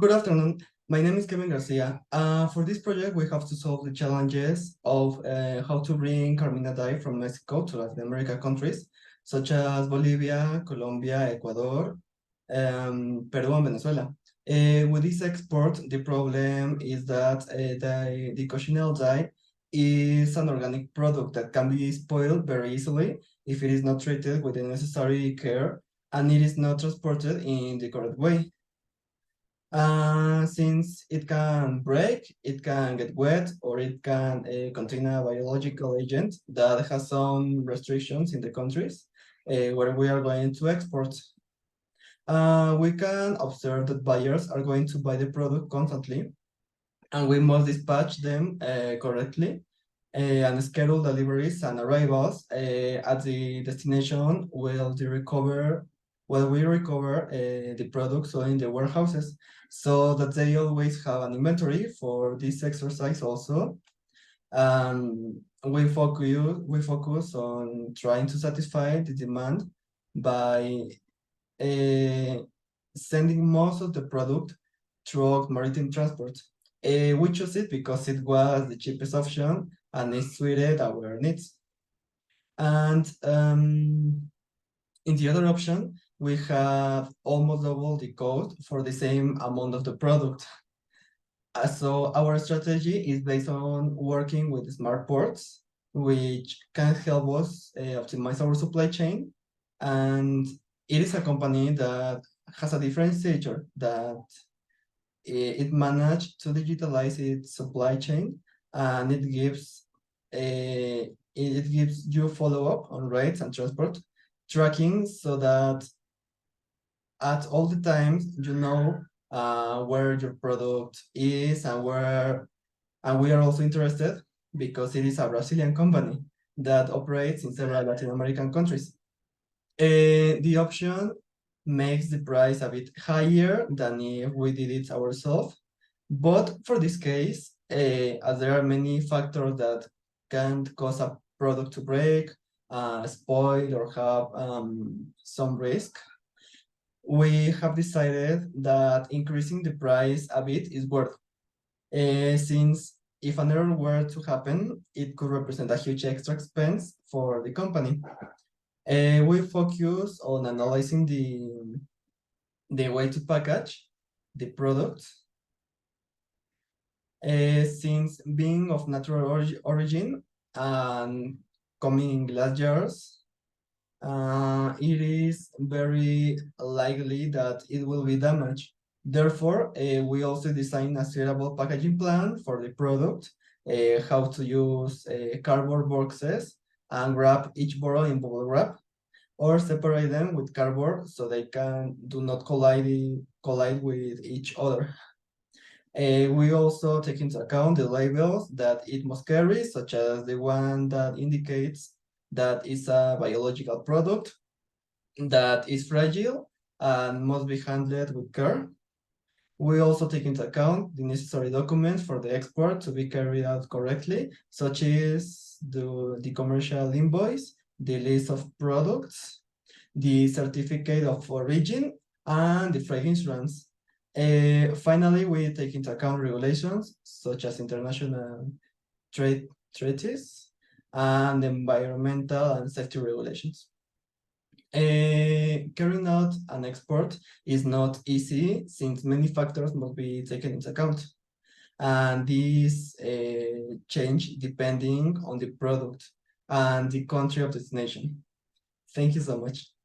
Good afternoon. My name is Kevin Garcia. For this project, we have to solve the challenges of how to bring Carmina dye from Mexico to Latin America countries, such as Bolivia, Colombia, Ecuador, Peru, and Venezuela. With this export, the problem is that the cochineal dye is an organic product that can be spoiled very easily if it is not treated with the necessary care and it is not transported in the correct way. Since it can break, it can get wet, or it can contain a biological agent that has some restrictions in the countries where we are going to export. We can observe that buyers are going to buy the product constantly, and we must dispatch them correctly and schedule deliveries and arrivals at the destination while we recover the products in the warehouses, so that they always have an inventory for this exercise also. We focus on trying to satisfy the demand by uh, sending most of the product through maritime transport. We chose it because it was the cheapest option and it suited our needs. And in the other option, we have almost double the cost for the same amount of the product. So our strategy is based on working with smart ports, which can help us optimize our supply chain. And it is a company that has a differentiator that it managed to digitalize its supply chain, and it gives you follow-up on rates and transport tracking, so that at all the times you know where your product is and we are also interested because it is a Brazilian company that operates in several Latin American countries. The option makes the price a bit higher than if we did it ourselves. But for this case, as there are many factors that can cause a product to break, spoil, or have some risk, we have decided that increasing the price a bit is worth. Since if an error were to happen, it could represent a huge extra expense for the company. We focus on analyzing the way to package the product. Since being of natural origin and coming in glass jars, it is very likely that it will be damaged. Therefore, we also design a suitable packaging plan for the product, how to use cardboard boxes and wrap each bottle in bubble wrap, or separate them with cardboard so they do not collide with each other. We also take into account the labels that it must carry, such as the one that indicates that it's a biological product, that is fragile and must be handled with care. We also take into account the necessary documents for the export to be carried out correctly, such as the commercial invoice, the list of products, the certificate of origin, and the freight insurance. Finally, we take into account regulations such as international trade treaties and environmental and safety regulations. Carrying out an export is not easy since many factors must be taken into account, and these change depending on the product and the country of destination. Thank you so much.